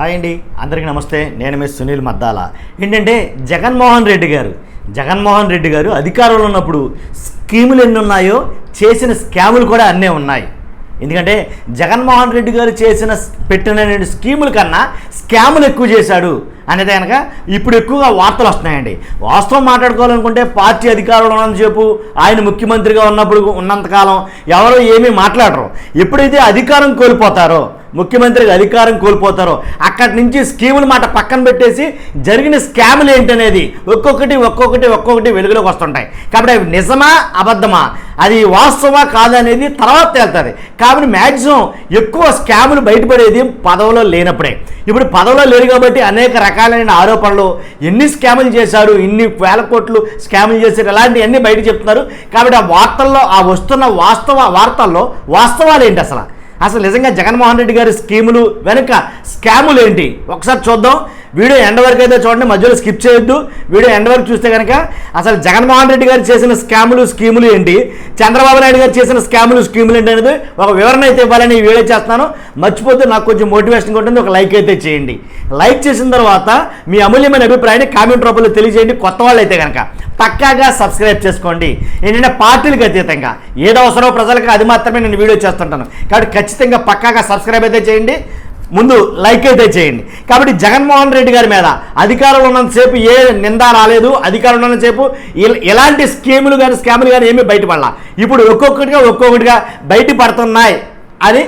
Hi అండి, అందరికీ నమస్తే. నేను మీ సునీల్ మద్దాల. ఏంటంటే జగన్మోహన్ రెడ్డి గారు అధికారంలో ఉన్నప్పుడు స్కీములు ఎన్ని ఉన్నాయో చేసిన స్కాములు కూడా అన్నీ ఉన్నాయి. ఎందుకంటే జగన్మోహన్ రెడ్డి గారు పెట్టిన స్కీముల కన్నా స్కాములు ఎక్కువ చేశాడు అనేది కనుక ఇప్పుడు ఎక్కువగా వార్తలు వస్తున్నాయండి. వాస్తవం మాట్లాడుకోవాలనుకుంటే పార్టీ అధికారంలో ఉన్నంతసేపు ఆయన ముఖ్యమంత్రిగా ఉన్నంతకాలం ఎవరో ఏమీ మాట్లాడరు. ఎప్పుడైతే అధికారం కోల్పోతారో, ముఖ్యమంత్రికి అధికారం కోల్పోతారో అక్కడి నుంచి స్కీముల మాట పక్కన పెట్టేసి జరిగిన స్కాములు ఏంటనేది ఒక్కొక్కటి వెలుగులోకి వస్తుంటాయి. కాబట్టి అవి నిజమా అబద్ధమా, అది వాస్తవా కాదనేది తర్వాత తేలుతుంది. కాబట్టి మ్యాక్సిమం ఎక్కువ స్కాములు బయటపడేది పదవిలో లేనప్పుడే. ఇప్పుడు పదవిలో లేరు కాబట్టి అనేక రకాలైన ఆరోపణలు, ఎన్ని స్కాములు చేశారు, ఇన్ని వేల కోట్లు స్కాములు చేశారు, ఇలాంటివన్నీ బయట చెప్తున్నారు. కాబట్టి ఆ వార్తల్లో, ఆ వస్తున్న వార్తల్లో వాస్తవాలు ఏంటి, అసలు నిజంగా జగన్మోహన్ రెడ్డి గారి స్కీములు వెనుక స్కాములు ఏంటి ఒకసారి చూద్దాం. వీడియో ఎండ్ వరకు అయితే చూడండి, మధ్యలో స్కిప్ చేయొద్దు. వీడియో ఎండ్ వరకు చూస్తే కనుక అసలు జగన్మోహన్ రెడ్డి గారు చేసిన స్కీములు ఏంటి, చంద్రబాబు నాయుడు గారు చేసిన స్కీములు ఏంటి అనేది ఒక వివరణ అయితే ఇవ్వాలని ఈ వీడియో చేస్తున్నాను. మర్చిపోతే నాకు కొంచెం మోటివేషన్ ఉంటుంది, ఒక లైక్ అయితే చేయండి. లైక్ చేసిన తర్వాత మీ అమూల్యమైన అభిప్రాయాన్ని కామెంట్ రూపంలో తెలియజేయండి. కొత్త వాళ్ళు అయితే కనుక పక్కాగా సబ్స్క్రైబ్ చేసుకోండి. ఏంటంటే పార్టీలకు అతీతంగా ఏదో అవసరమో ప్రజలకు అది మాత్రమే నేను వీడియో చేస్తుంటాను. కాబట్టి ఖచ్చితంగా పక్కాగా సబ్స్క్రైబ్ అయితే చేయండి, ముందు లైక్ అయితే చేయండి. కాబట్టి జగన్మోహన్ రెడ్డి గారి మీద అధికారంలో ఉన్నంతసేపు ఏ నింద రాలేదు, అధికారంలో ఉన్నంతసేపు ఎలాంటి స్కాములు కానీ ఏమీ బయటపడాల. ఇప్పుడు ఒక్కొక్కటిగా బయటపడుతున్నాయి అని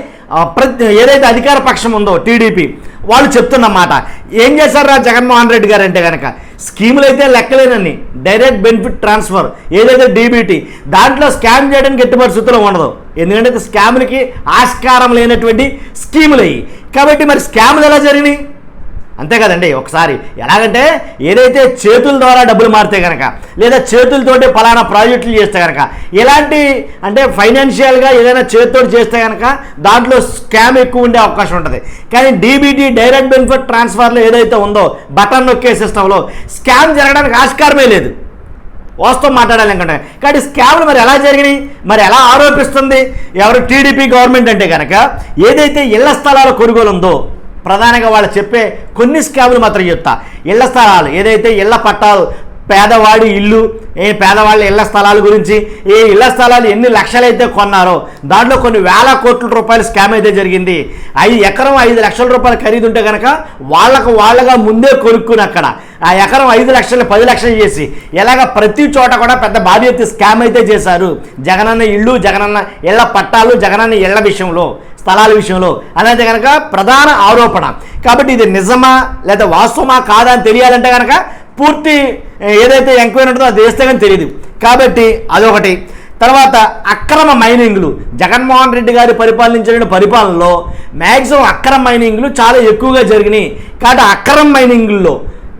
ఏదైతే అధికార పక్షం ఉందో టీడీపీ వాళ్ళు చెప్తున్నమాట. ఏం చేశారా జగన్మోహన్ రెడ్డి గారు అంటే కనుక స్కీములు అయితే లెక్కలేనని, డైరెక్ట్ బెనిఫిట్ ట్రాన్స్ఫర్ ఏదైతే డీబీటీ, దాంట్లో స్కామ్ చేయడానికి ఎట్టి పరిస్థితుల్లో ఉండదు. ఎందుకంటే స్కాములకి ఆస్కారం లేనటువంటి స్కీములు అయ్యి. కాబట్టి మరి స్కాములు ఎలా జరిగినాయి అంతే కదండి. ఒకసారి ఎలాగంటే ఏదైతే చేతుల ద్వారా డబ్బులు మారితే కనుక, లేదా చేతులతోటి ఫలానా ప్రాజెక్టులు చేస్తే కనుక, ఇలాంటి అంటే ఫైనాన్షియల్గా ఏదైనా చేతితో చేస్తే కనుక దాంట్లో స్కామ్ ఎక్కువ ఉండే అవకాశం ఉంటుంది. కానీ డీబీటీ, డైరెక్ట్ బెనిఫిట్ ట్రాన్స్ఫర్లో ఏదైతే ఉందో బటన్ నొక్కే సిస్టంలో స్కామ్ జరగడానికి ఆస్కారమే లేదు. వాస్తవం మాట్లాడాలనుకుంటే. కాబట్టి స్కామ్లు మరి ఎలా జరిగినాయి, మరి ఎలా ఆరోపిస్తుంది ఎవరు టీడీపీ గవర్నమెంట్ అంటే కనుక, ఏదైతే ఇళ్ల స్థలాల కొనుగోలు ఉందో ప్రధానంగా వాళ్ళు చెప్పే కొన్ని స్కాములు మాత్రం చెప్తా. ఇళ్ల స్థలాలు ఏదైతే ఇళ్ల పట్టాలు, పేదవాడి ఇల్లు, పేదవాళ్ళ ఇళ్ల స్థలాల గురించి, ఏ ఇళ్ల స్థలాలు ఎన్ని లక్షలైతే కొన్నారో దాంట్లో కొన్ని వేల కోట్ల రూపాయల స్కామ్ అయితే జరిగింది. ఎకరం 5 లక్షల రూపాయలు ఖరీదు ఉంటే కనుక వాళ్ళగా ముందే కొనుక్కుని అక్కడ ఆ ఎకరం 5 లక్షలు 10 లక్షలు చేసి ఇలాగ ప్రతి చోట కూడా పెద్ద భారీ స్కామ్ అయితే చేశారు. జగనన్న ఇళ్ళు, జగనన్న ఇళ్ల పట్టాలు, జగనన్న ఇళ్ల విషయంలో, స్థలాల విషయంలో అనేది కనుక ప్రధాన ఆరోపణ. కాబట్టి ఇది నిజమా లేదా వాస్తవమా కాదా అని తెలియాలంటే కనుక పూర్తి ఏదైతే ఎంక్వైరీ ఉంటుందో అది చేస్తే కానీ తెలియదు. కాబట్టి అదొకటి. తర్వాత అక్రమ మైనింగ్లు, జగన్మోహన్ రెడ్డి గారి పరిపాలనలో మ్యాక్సిమం అక్రమ మైనింగ్లు చాలా ఎక్కువగా జరిగినాయి. కాబట్టి అక్రమ మైనింగ్ల్లో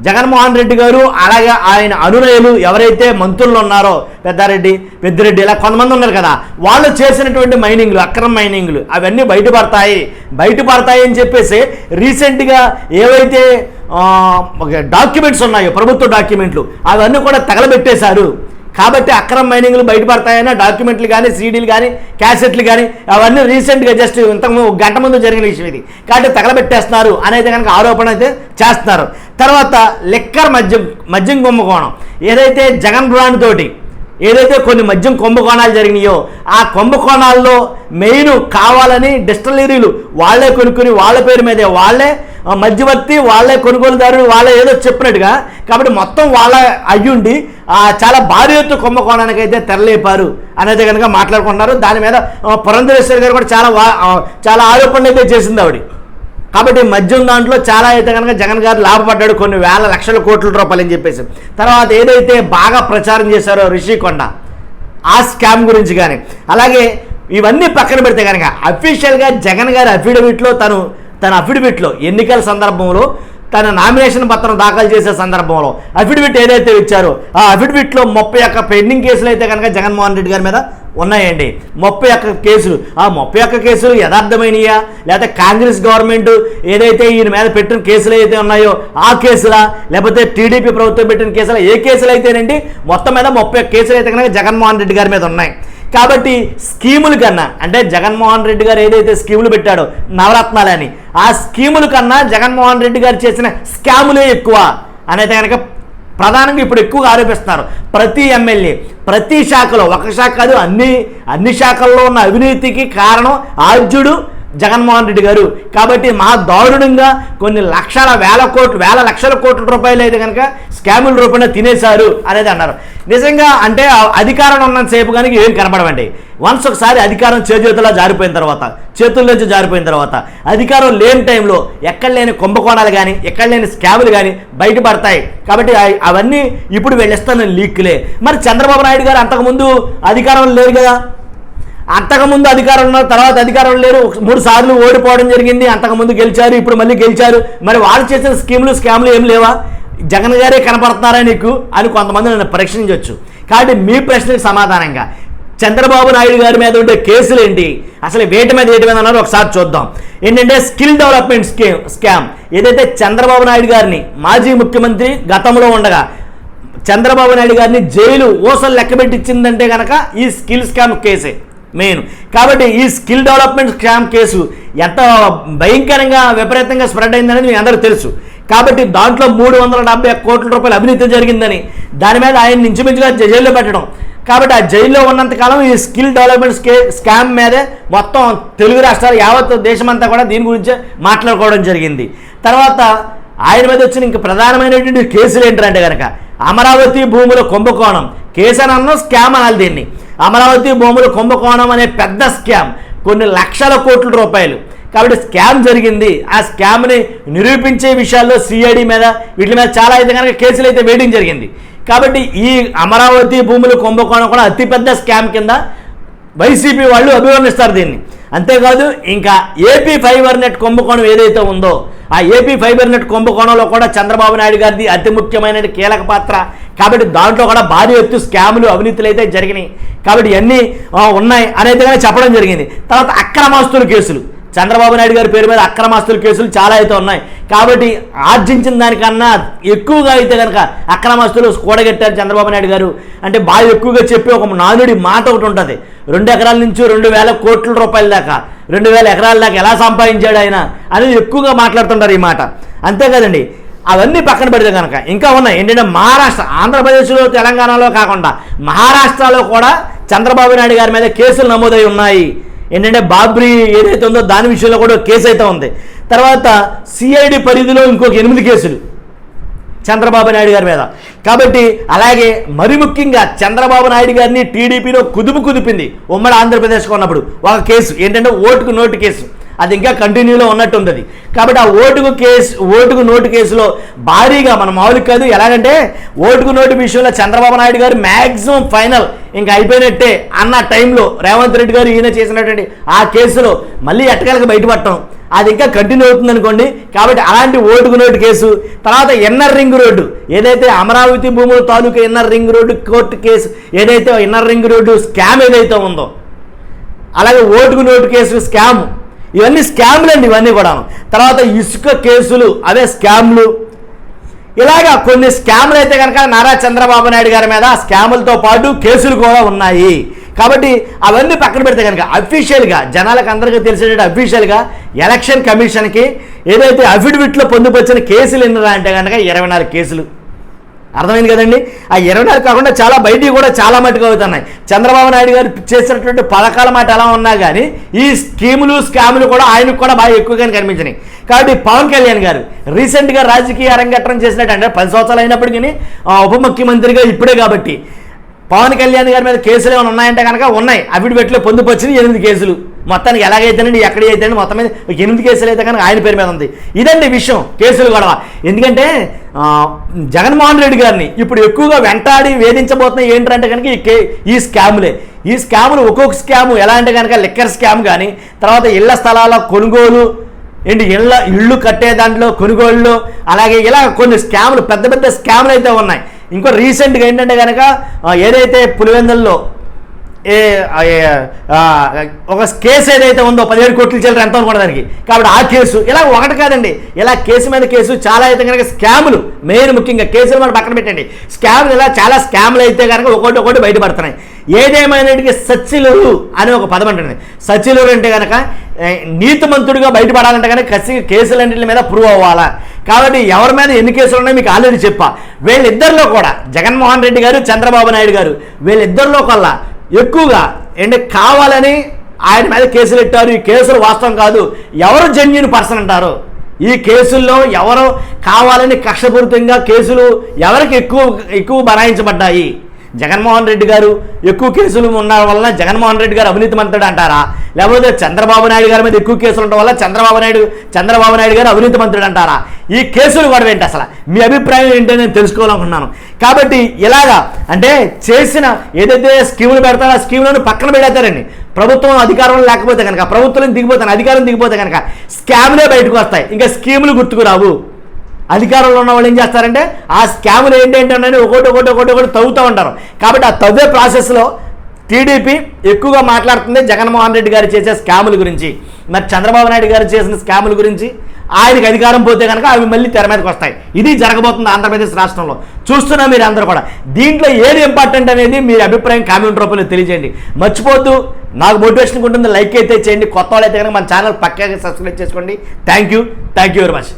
జగన్మోహన్ రెడ్డి గారు అలాగే ఆయన అనునయులు ఎవరైతే మంత్రులు ఉన్నారో, పెద్దిరెడ్డి ఇలా కొంతమంది ఉన్నారు కదా, వాళ్ళు చేసినటువంటి మైనింగ్లు, అక్రమ మైనింగ్లు అవన్నీ బయటపడతాయి అని చెప్పేసి రీసెంట్గా ఏవైతే డాక్యుమెంట్స్ ఉన్నాయో, ప్రభుత్వ డాక్యుమెంట్లు, అవన్నీ కూడా తగలబెట్టేశారు. కాబట్టి అక్రమ మైనింగ్లు బయటపడతాయన్న డాక్యుమెంట్లు కానీ, సీడీలు కానీ, క్యాసెట్లు కానీ అవన్నీ రీసెంట్గా జస్ట్ ఇంతకు గంట ముందు జరిగిన విషయం ఇది. కాబట్టి తగలబెట్టేస్తున్నారు అనేది కనుక ఆరోపణ అయితే చేస్తున్నారు. తర్వాత లిక్కర్ మద్యం కుంభకోణం, ఏదైతే జగన్ బ్రాండ్ తోటి ఏదైతే కొన్ని మద్యం కుంభకోణాలు జరిగినాయో ఆ కుంభకోణాల్లో మెయిన్ కావాలని డిస్టిలరీలు వాళ్ళే కొనుక్కుని వాళ్ళ పేరు మీదే, వాళ్ళే మధ్యవర్తి, వాళ్ళే కొనుగోలుదారులు, వాళ్ళే ఏదో చెప్పినట్టుగా. కాబట్టి మొత్తం వాళ్ళ అయ్యుండి చాలా భారీ ఎత్తు కుంభకోణానికి అయితే తెరలేపారు అనేది కనుక మాట్లాడుకుంటున్నారు. దాని మీద పురంధరేశ్వరి గారు కూడా చాలా ఆరోపణలు అయితే చేసింది ఆవిడ. కాబట్టి మద్యం దాంట్లో చాలా అయితే కనుక జగన్ గారు లాభపడ్డాడు, కొన్ని వేల లక్షల కోట్ల రూపాయలు అని చెప్పేసి. తర్వాత ఏదైతే బాగా ప్రచారం చేశారో రిషికొండ ఆ స్కామ్ గురించి కానీ, అలాగే ఇవన్నీ పక్కన పెడితే కనుక అఫీషియల్గా జగన్ గారి తన అఫిడవిట్లో ఎన్నికల సందర్భంలో తన నామినేషన్ పత్రం దాఖలు చేసే సందర్భంలో అఫిడవిట్ ఏదైతే ఇచ్చారో ఆ అఫిడవిట్లో 31 పెండింగ్ కేసులు అయితే కనుక జగన్మోహన్ రెడ్డి గారి మీద ఉన్నాయండి. 31 కేసులు. ఆ 31 కేసులు యథార్థమైనయా, లేకపోతే కాంగ్రెస్ గవర్నమెంట్ ఏదైతే ఈయన మీద పెట్టిన కేసులు అయితే ఉన్నాయో ఆ కేసులా, లేకపోతే టీడీపీ ప్రభుత్వం పెట్టిన కేసులా, ఏ కేసులు అయితేనండి మొత్తం మీద 31 కేసులు అయితే కనుక జగన్మోహన్ రెడ్డి గారి మీద ఉన్నాయి. కాబట్టి స్కీముల కన్నా అంటే జగన్మోహన్ రెడ్డి గారు ఏదైతే స్కీములు పెట్టాడో నవరత్నాలని, ఆ స్కీముల కన్నా జగన్మోహన్ రెడ్డి గారు చేసిన స్కాములే ఎక్కువ అనేది కనుక ప్రధానంగా ఇప్పుడు ఎక్కువగా ఆరోపిస్తున్నారు. ప్రతి ఎమ్మెల్యే ప్రతి శాఖలో, ఒక శాఖ కాదు అన్ని శాఖల్లో ఉన్న అవినీతికి కారణం ఆద్యుడు జగన్మోహన్ రెడ్డి గారు. కాబట్టి మహా దారుణంగా కొన్ని వేల లక్షల కోట్ల రూపాయలు అయితే కనుక స్కాముల రూపంలో తినేశారు అనేది అన్నారు. నిజంగా అంటే అధికారం ఉన్నంతసేపు కనుక ఏం కనపడవండి. వన్స్ ఒకసారి అధికారం చేతుల్లో జారిపోయిన తర్వాత, చేతుల నుంచి జారిపోయిన తర్వాత, అధికారం లేని టైంలో ఎక్కడ లేని కుంభకోణాలు కానీ ఎక్కడ లేని స్కాములు కానీ బయటపడతాయి. కాబట్టి అవన్నీ ఇప్పుడు వెళ్ళిస్తున్న లీక్లే. మరి చంద్రబాబు నాయుడు గారు అంతకుముందు అధికారం లేరు కదా, అంతకుముందు అధికారం ఉన్న తర్వాత అధికారం లేరు, 3 సార్లు ఓడిపోవడం జరిగింది, అంతకుముందు గెలిచారు, ఇప్పుడు మళ్ళీ గెలిచారు. మరి వాళ్ళు చేసిన స్కాములు ఏం లేవా? జగన్ గారే కనపడుతున్నారా నీకు అని కొంతమంది నన్ను పరీక్షించవచ్చు. కాబట్టి మీ ప్రశ్నకు సమాధానంగా చంద్రబాబు నాయుడు గారి మీద ఉండే కేసులు ఏంటి, అసలు వేటి మీద అన్నారో ఒకసారి చూద్దాం. ఏంటంటే స్కిల్ డెవలప్మెంట్ స్కామ్ ఏదైతే చంద్రబాబు నాయుడు గారిని మాజీ ముఖ్యమంత్రి గతంలో ఉండగా చంద్రబాబు నాయుడు గారిని జైలు ఊసలు లెక్కబెట్టించిందంటే కనుక ఈ స్కిల్ స్కామ్ కేసే మెయిన్. కాబట్టి ఈ స్కిల్ డెవలప్మెంట్ స్కామ్ కేసు ఎంత భయంకరంగా విపరీతంగా స్ప్రెడ్ అయిందనేది మీ అందరికీ తెలుసు. కాబట్టి దాంట్లో 370 కోట్ల రూపాయల అవినీతి జరిగిందని దాని మీద ఆయన ఇంచుమించుగా జైల్లో పెట్టడం. కాబట్టి ఆ జైల్లో ఉన్నంతకాలం ఈ స్కిల్ డెవలప్మెంట్ స్కామ్ మీదే మొత్తం తెలుగు రాష్ట్రాలు యావత్ దేశమంతా కూడా దీని గురించే మాట్లాడుకోవడం జరిగింది. తర్వాత ఆయన మీద వచ్చిన ఇంక ప్రధానమైనటువంటి కేసులు ఏంటంటే కనుక అమరావతి భూముల కుంభకోణం కేసు అని అన్నాం, స్కామ్ అనాలి దీన్ని. అమరావతి భూముల కుంభకోణం అనే పెద్ద స్కామ్, కొన్ని లక్షల కోట్ల రూపాయలు. కాబట్టి స్కామ్ జరిగింది. ఆ స్కామ్ని నిరూపించే విషయాల్లో సిఐడి మీద వీటి మీద చాలా అయితే కనుక కేసులు అయితే వేయడం జరిగింది. కాబట్టి ఈ అమరావతి భూముల కుంభకోణం కూడా అతిపెద్ద స్కామ్ కింద వైసీపీ వాళ్ళు అభివర్ణిస్తారు దీన్ని. అంతేకాదు ఇంకా ఏపీ ఫైబర్ నెట్ కుంభకోణం ఏదైతే ఉందో ఆ ఏపీ ఫైబర్ నెట్ కుంభకోణంలో కూడా చంద్రబాబు నాయుడు గారిది అతి ముఖ్యమైన కీలక పాత్ర. కాబట్టి దాంట్లో కూడా భారీ ఎత్తు స్కాములు అవినీతులు అయితే జరిగినాయి. కాబట్టి ఇవన్నీ ఉన్నాయి అనేది కానీ చెప్పడం జరిగింది. తర్వాత అక్రమాస్తుల కేసులు, చంద్రబాబు నాయుడు గారి పేరు మీద అక్రమాస్తుల కేసులు చాలా అయితే ఉన్నాయి. కాబట్టి ఆర్జించిన దానికన్నా ఎక్కువగా అయితే కనుక అక్రమాస్తులు కూడగట్టారు చంద్రబాబు నాయుడు గారు. అంటే బాగా ఎక్కువగా చెప్పి ఒక నానుడి మాట ఒకటి ఉంటుంది, 2 ఎకరాల నుంచి 2000 కోట్ల రూపాయల దాకా, 2000 ఎకరాల దాకా ఎలా సంపాదించాడు ఆయన అనేది ఎక్కువగా మాట్లాడుతుంటారు ఈ మాట. అంతే కదండి. అవన్నీ పక్కన పెడితే కనుక ఇంకా ఉన్నాయి. ఏంటంటే మహారాష్ట్ర, ఆంధ్రప్రదేశ్లో, తెలంగాణలో కాకుండా మహారాష్ట్రలో కూడా చంద్రబాబు నాయుడు గారి మీద కేసులు నమోదై ఉన్నాయి. ఏంటంటే బాబ్రీ ఏదైతే ఉందో దాని విషయంలో కూడా కేసు అయితే ఉంది. తర్వాత సిఐడి పరిధిలో ఇంకొక 8 కేసులు చంద్రబాబు నాయుడు గారి మీద. కాబట్టి అలాగే మరి ముఖ్యంగా చంద్రబాబు నాయుడు గారిని టీడీపీలో కుదిపింది ఉమ్మడి ఆంధ్రప్రదేశ్లో ఉన్నప్పుడు ఒక కేసు, ఏంటంటే ఓటుకు నోటు కేసు. అది ఇంకా కంటిన్యూలో ఉన్నట్టుంది. కాబట్టి ఆ ఓటుకు నోటు కేసులో భారీగా మనం మామూలు కాదు, ఎలాగంటే ఓటుకు నోటు విషయంలో చంద్రబాబు నాయుడు గారు మ్యాక్సిమం ఫైనల్ ఇంకా అయిపోయినట్టే అన్న టైంలో రేవంత్ రెడ్డి గారు ఈయన చేసినటువంటి ఆ కేసులో మళ్ళీ ఎట్టకేలకు బయటపడటం అది ఇంకా కంటిన్యూ అవుతుంది అనుకోండి. కాబట్టి అలాంటి ఓటుకు నోటు కేసు. తర్వాత ఇన్నర్ రింగ్ రోడ్డు ఏదైతే అమరావతి భూముల తాలూకా inner ring road court case ఏదైతే ఇన్నర్ రింగ్ రోడ్డు స్కామ్ ఏదైతే ఉందో, అలాగే ఓటుకు నోటు కేసు స్కామ్, ఇవన్నీ స్కామ్లు అండి ఇవన్నీ కూడా. తర్వాత ఇసుక కేసులు అవే స్కామ్లు. ఇలాగా కొన్ని స్కామ్లు అయితే కనుక నారా చంద్రబాబు నాయుడు గారి మీద స్కాములతో పాటు కేసులు కూడా ఉన్నాయి. కాబట్టి అవన్నీ పక్కన పెడితే కనుక అఫీషియల్గా జనాలకు అందరికీ తెలిసేటట్టు అఫీషియల్గా ఎలక్షన్ కమిషన్కి ఏదైతే అఫిడవిట్లో పొందుపరిచిన కేసులు ఎన్నరా అంటే కనుక 24 కేసులు. అర్థమైంది కదండి. ఆ 24 కాకుండా చాలా బయటికి కూడా చాలా మట్టుకు అవుతున్నాయి. చంద్రబాబు నాయుడు గారు చేసినటువంటి పథకాల మాట ఎలా ఉన్నా కానీ ఈ స్కాములు కూడా ఆయనకు కూడా బాగా ఎక్కువగానే కనిపించినాయి. కాబట్టి పవన్ కళ్యాణ్ గారు రీసెంట్గా రాజకీయ అరంగేట్రం చేసినట్టు అంటే 10 సంవత్సరాలు అయినప్పటికీ ఉప ముఖ్యమంత్రిగా ఇప్పుడే కాబట్టి పవన్ కళ్యాణ్ గారి మీద కేసులు ఏమైనా ఉన్నాయంటే కనుక ఉన్నాయి. అఫిడవిట్లో పొందుపరిచిన 8 కేసులు. మొత్తానికి ఎలాగైతేనండి ఎక్కడైతేనండి మొత్తం మీద 8 కేసులు అయితే కనుక ఆయన పేరు మీద ఉంది. ఇదండి విషయం, కేసులు గొడవ. ఎందుకంటే జగన్మోహన్ రెడ్డి గారిని ఇప్పుడు ఎక్కువగా వెంటాడి వేధించబోతున్నాయి ఏంటంటే కనుక ఈ స్కాములే. ఈ స్కాములు ఒక్కొక్క స్కాము ఎలా అంటే కనుక లిక్కర్ స్కామ్ కానీ, తర్వాత ఇళ్ల స్థలాల కొనుగోలు ఏంటి, ఇళ్ళు కట్టే దాంట్లో కొనుగోళ్ళు, అలాగే ఇలా కొన్ని స్కాములు పెద్ద పెద్ద స్కాములు అయితే ఉన్నాయి. ఇంకో రీసెంట్గా ఏంటంటే కనుక ఏదైతే పులివెందుల్లో ఒక కేసు ఏదైతే ఉందో 17 కోట్ల చిల్లర ఎంత అనుకోండి దానికి, కాబట్టి ఆ కేసు ఇలా ఒకటి కాదండి, ఇలా కేసు మీద కేసు చాలా అయితే కనుక స్కాములు మెయిన్ ముఖ్యంగా కేసులు మనం పక్కన పెట్టండి, స్కాములు ఇలా చాలా స్కాములు అయితే కనుక ఒకటి బయటపడుతున్నాయి. ఏదేమైనా సచ్చిలురు అనే ఒక పదం అంటుంది. సచ్చిలురు అంటే కనుక నీతిమంతుడిగా బయటపడాలంటే కనుక కేసులన్నింటి మీద ప్రూవ్ అవ్వాలా. కాబట్టి ఎవరి మీద ఎన్ని కేసులు ఉన్నాయో మీకు ఆల్రెడీ చెప్పా. వీళ్ళిద్దరిలో కూడా జగన్మోహన్ రెడ్డి గారు, చంద్రబాబు నాయుడు గారు వీళ్ళిద్దరిలో కల్లా ఎక్కువగా కావాలని ఆయన మీద కేసులు పెట్టారు. ఈ కేసులు వాస్తవం కాదు, ఎవరు జెన్యూన్ పర్సన్ అంటారు, ఈ కేసుల్లో ఎవరు కావాలని కక్షపూరితంగా కేసులు ఎవరికి ఎక్కువ బనాయించబడ్డాయి? జగన్మోహన్ రెడ్డి గారు ఎక్కువ కేసులు ఉన్న వలన జగన్మోహన్ రెడ్డి గారు అవినీతి మంత్రుడు అంటారా, లేకపోతే చంద్రబాబు నాయుడు గారి మీద ఎక్కువ కేసులు ఉండడం వల్ల చంద్రబాబు నాయుడు గారు అవినీతి మంత్రుడు అంటారా? ఈ కేసులు కూడా ఏంటి, అసలు మీ అభిప్రాయం ఏంటో నేను తెలుసుకోవాలనుకున్నాను. కాబట్టి ఇలాగా అంటే చేసిన ఏదైతే స్కీములు పెడతారో ఆ స్కీములను పక్కన పెడతారండి. ప్రభుత్వం అధికారంలో లేకపోతే కనుక, ప్రభుత్వం దిగిపోతాను, అధికారం దిగిపోతే కనుక స్కాములే బయటకు వస్తాయి, ఇంకా స్కీములు గుర్తుకు రావు. అధికారంలో ఉన్న వాళ్ళు ఏం చేస్తారంటే ఆ స్కాములు ఏంటంటే ఒకటి తవ్వుతూ ఉంటారు. కాబట్టి ఆ తవ్వే ప్రాసెస్లో టీడీపీ ఎక్కువగా మాట్లాడుతుంది జగన్మోహన్ రెడ్డి గారు చేసే స్కాముల గురించి. మరి చంద్రబాబు నాయుడు గారు చేసిన స్కాముల గురించి ఆయనకి అధికారం పోతే కనుక అవి మళ్ళీ తెర మీదకి వస్తాయి. ఇది జరగబోతుంది ఆంధ్రప్రదేశ్ రాష్ట్రంలో. చూస్తున్నా మీరు అందరూ కూడా. దీంట్లో ఏది ఇంపార్టెంట్ అనేది మీరు అభిప్రాయం కామెంట్ రూపంలో తెలియజేయండి. మర్చిపోద్దు, నాకు మోటివేషన్ ఉంటుంది, లైక్ అయితే చేయండి. కొత్త వాళ్ళు అయితే కనుక మన ఛానల్ పక్కాగా సబ్స్క్రైబ్ చేసుకోండి. Thank you very much.